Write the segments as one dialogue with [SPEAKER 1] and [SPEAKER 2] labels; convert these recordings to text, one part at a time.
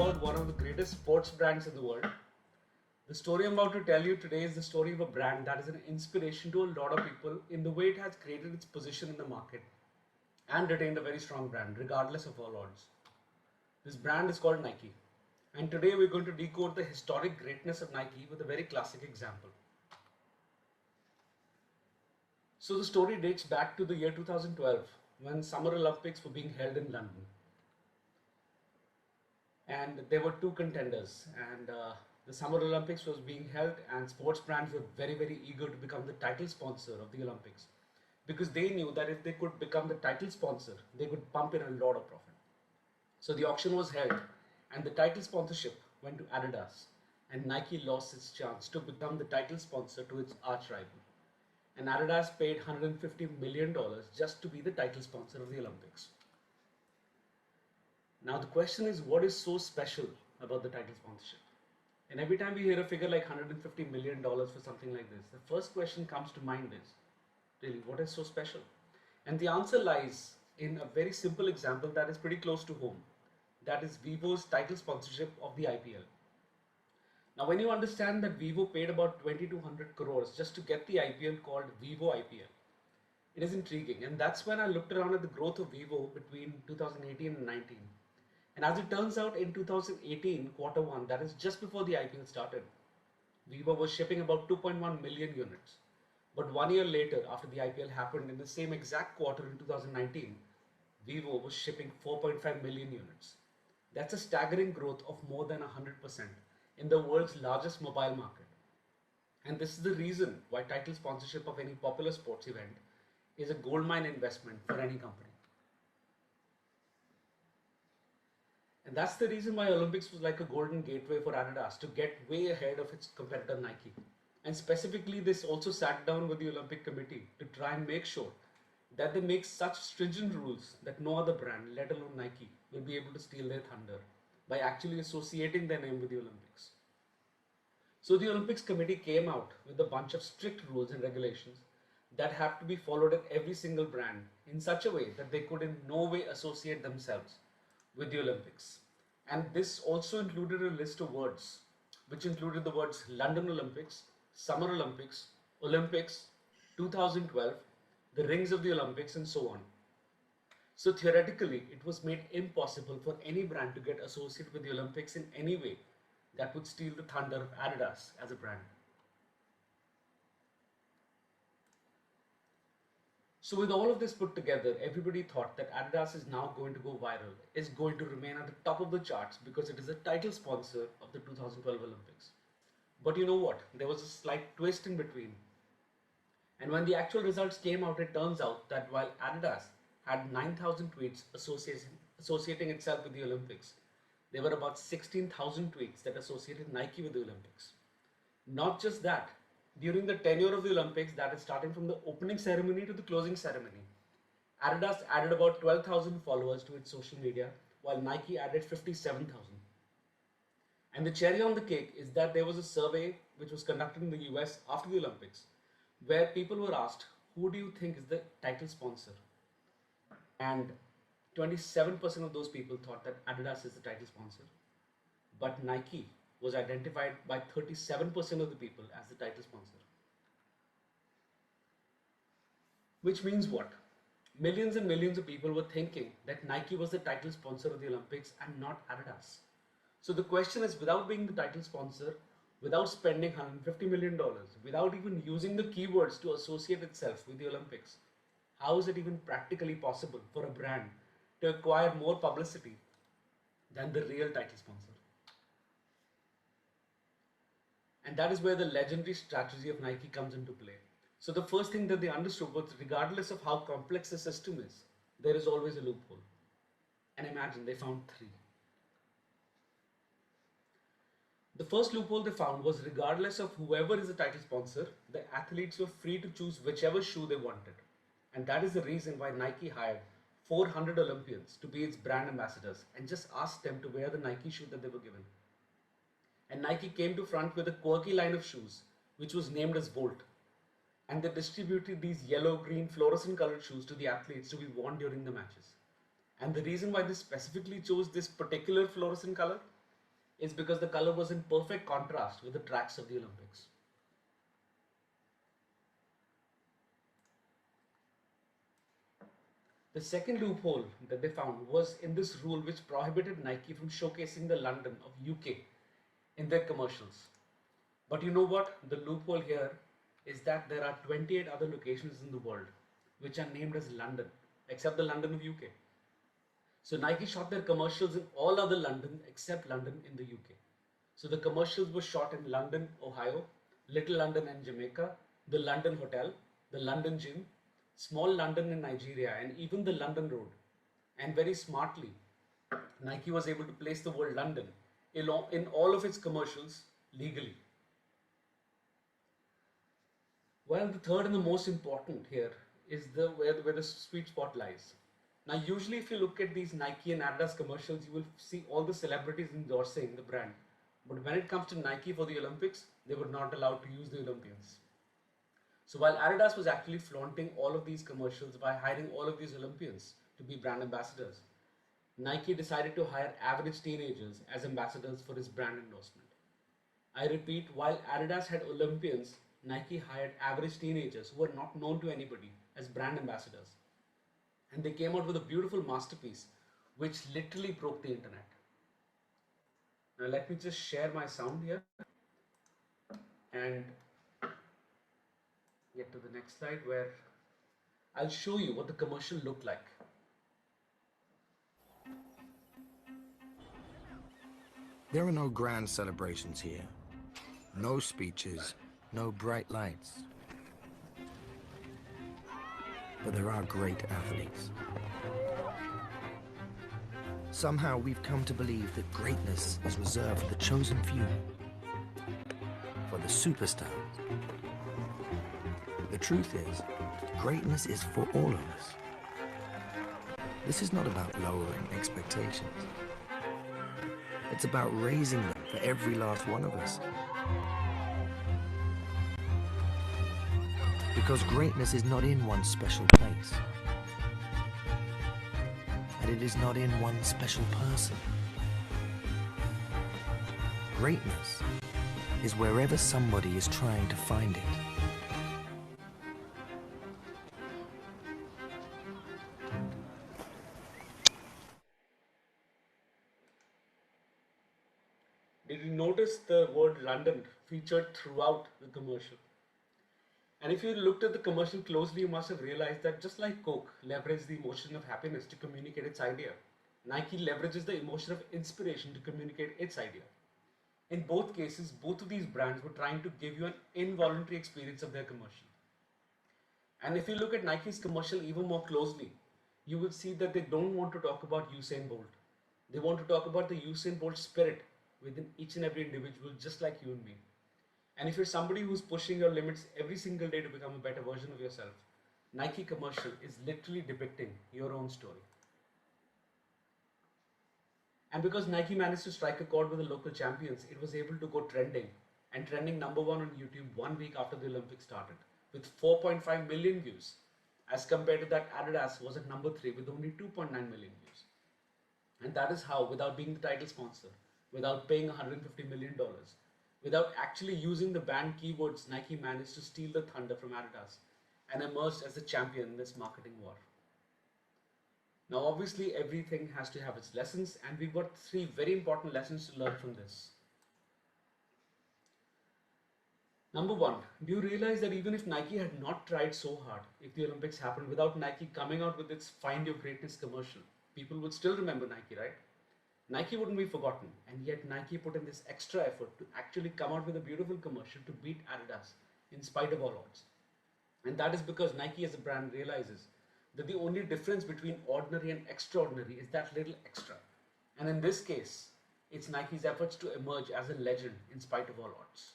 [SPEAKER 1] about one of the greatest sports brands in the world. The story I'm about to tell you today is the story of a brand that is an inspiration to a lot of people in the way it has created its position in the market and retained a very strong brand, regardless of all odds. This brand is called Nike. And today we're going to decode the historic greatness of Nike with a very classic example. So the story dates back to the year 2012 when Summer Olympics were being held in London. And there were two contenders, and the Summer Olympics was being held, and sports brands were very eager to become the title sponsor of the Olympics because they knew that if they could become the title sponsor, they could pump in a lot of profit. So the auction was held, and the title sponsorship went to Adidas, and Nike lost its chance to become the title sponsor to its arch rival. And Adidas paid $150 million just to be the title sponsor of the Olympics. Now the question is, what is so special about the title sponsorship? And every time we hear a figure like $150 million for something like this, the first question comes to mind is, really, what is so special? And the answer lies in a very simple example that is pretty close to home. That is Vivo's title sponsorship of the IPL. Now when you understand that Vivo paid about 2200 crores just to get the IPL called Vivo IPL, it is intriguing, and that's when I looked around at the growth of Vivo between 2018 and 19. And as it turns out, in 2018 quarter 1, that is just before the IPL started, Vivo was shipping about 2.1 million units. But 1 year later, after the IPL happened in the same exact quarter in 2019, Vivo was shipping 4.5 million units. That's a staggering growth of more than 100% in the world's largest mobile market. And this is the reason why title sponsorship of any popular sports event is a goldmine investment for any company. And that's the reason why Olympics was like a golden gateway for Adidas to get way ahead of its competitor Nike. And specifically, this also sat down with the Olympic Committee to try and make sure that they make such stringent rules that no other brand, let alone Nike, will be able to steal their thunder by actually associating their name with the Olympics. So the Olympics Committee came out with a bunch of strict rules and regulations that have to be followed at every single brand in such a way that they could in no way associate themselves with the Olympics. And this also included a list of words, which included the words London Olympics, Summer Olympics, 2012, the rings of the Olympics, and so on. So theoretically, it was made impossible for any brand to get associated with the Olympics in any way that would steal the thunder of Adidas as a brand. So with all of this put together, everybody thought that Adidas is now going to go viral, is going to remain at the top of the charts because it is a title sponsor of the 2012 Olympics. But you know what? There was a slight twist in between. And when the actual results came out, it turns out that while Adidas had 9,000 tweets associating itself with the Olympics, there were about 16,000 tweets that associated Nike with the Olympics. Not just that, during the tenure of the Olympics, that is starting from the opening ceremony to the closing ceremony, Adidas added about 12,000 followers to its social media, while Nike added 57,000. And the cherry on the cake is that there was a survey which was conducted in the US after the Olympics, where people were asked, who do you think is the title sponsor? And 27% of those people thought that Adidas is the title sponsor, but Nike was identified by 37% of the people as the title sponsor. Which means what? Millions and millions of people were thinking that Nike was the title sponsor of the Olympics and not Adidas. So the question is, without being the title sponsor, without spending $150 million, without even using the keywords to associate itself with the Olympics, how is it even practically possible for a brand to acquire more publicity than the real title sponsor? And that is where the legendary strategy of Nike comes into play. So the first thing that they understood was, regardless of how complex the system is, there is always a loophole. And imagine they found three. The first loophole they found was, regardless of whoever is the title sponsor, the athletes were free to choose whichever shoe they wanted. And that is the reason why Nike hired 400 Olympians to be its brand ambassadors and just asked them to wear the Nike shoe that they were given. And Nike came to front with a quirky line of shoes, which was named as Volt. And they distributed these yellow, green, fluorescent colored shoes to the athletes to be worn during the matches. And the reason why they specifically chose this particular fluorescent color is because the color was in perfect contrast with the tracks of the Olympics. The second loophole that they found was in this rule which prohibited Nike from showcasing the London of UK in their commercials. But you know what? The loophole here is that there are 28 other locations in the world which are named as London, except the London of UK. So Nike shot their commercials in all other London except London in the UK. So the commercials were shot in London, Ohio, Little London and Jamaica, the London Hotel, the London Gym, Small London in Nigeria, and even the London Road. And very smartly, Nike was able to place the word London in all of its commercials legally. Well, the third and the most important here is where the sweet spot lies. Now, usually, if you look at these Nike and Adidas commercials, you will see all the celebrities endorsing the brand. But when it comes to Nike for the Olympics, they were not allowed to use the Olympians. So while Adidas was actually flaunting all of these commercials by hiring all of these Olympians to be brand ambassadors, Nike decided to hire average teenagers as ambassadors for his brand endorsement. I repeat, while Adidas had Olympians, Nike hired average teenagers who were not known to anybody as brand ambassadors. And they came out with a beautiful masterpiece which literally broke the internet. Now let me just share my sound here and get to the next slide where I'll show you what the commercial looked like.
[SPEAKER 2] There are no grand celebrations here, no speeches, no bright lights. But there are great athletes. Somehow we've come to believe that greatness is reserved for the chosen few, for the superstars. The truth is, greatness is for all of us. This is not about lowering expectations. It's about raising them for every last one of us. Because greatness is not in one special place. And it is not in one special person. Greatness is wherever somebody is trying to find it.
[SPEAKER 1] Did you notice the word London featured throughout the commercial? And if you looked at the commercial closely, you must have realized that just like Coke leveraged the emotion of happiness to communicate its idea, Nike leverages the emotion of inspiration to communicate its idea. In both cases, both of these brands were trying to give you an involuntary experience of their commercial. And if you look at Nike's commercial even more closely, you will see that they don't want to talk about Usain Bolt. They want to talk about the Usain Bolt spirit within each and every individual, just like you and me. And if you're somebody who's pushing your limits every single day to become a better version of yourself, Nike commercial is literally depicting your own story. And because Nike managed to strike a chord with the local champions, it was able to go trending and trending number one on YouTube 1 week after the Olympics started with 4.5 million views, as compared to that Adidas was at number 3 with only 2.9 million views. And that is how, without being the title sponsor, without paying $150 million, without actually using the banned keywords, Nike managed to steal the thunder from Adidas and emerged as the champion in this marketing war. Now, obviously, everything has to have its lessons, and we've got 3 very important lessons to learn from this. Number 1, do you realize that even if Nike had not tried so hard, if the Olympics happened without Nike coming out with its Find Your Greatness commercial, people would still remember Nike, right? Nike wouldn't be forgotten, and yet Nike put in this extra effort to actually come out with a beautiful commercial to beat Adidas in spite of all odds. And that is because Nike as a brand realizes that the only difference between ordinary and extraordinary is that little extra. And in this case, it's Nike's efforts to emerge as a legend in spite of all odds.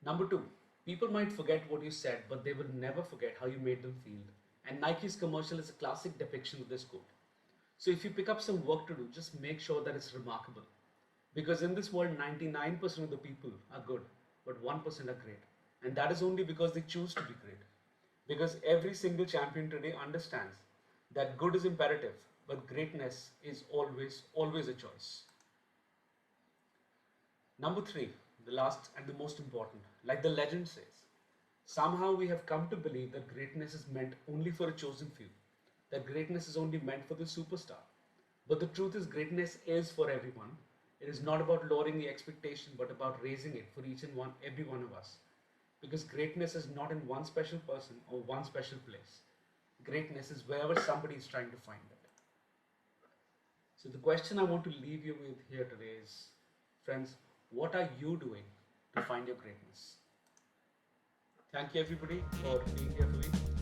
[SPEAKER 1] Number 2, people might forget what you said, but they will never forget how you made them feel. And Nike's commercial is a classic depiction of this quote. So if you pick up some work to do, just make sure that it's remarkable. Because in this world, 99% of the people are good, but 1% are great. And that is only because they choose to be great. Because every single champion today understands that good is imperative, but greatness is always a choice. Number three, the last and the most important, like the legend says, somehow we have come to believe that greatness is meant only for a chosen few, that greatness is only meant for the superstar. But the truth is, greatness is for everyone. It is not about lowering the expectation, but about raising it for each and one, every one of us. Because greatness is not in one special person or one special place. Greatness is wherever somebody is trying to find it. So the question I want to leave you with here today is, friends, what are you doing to find your greatness? Thank you everybody for being here for me.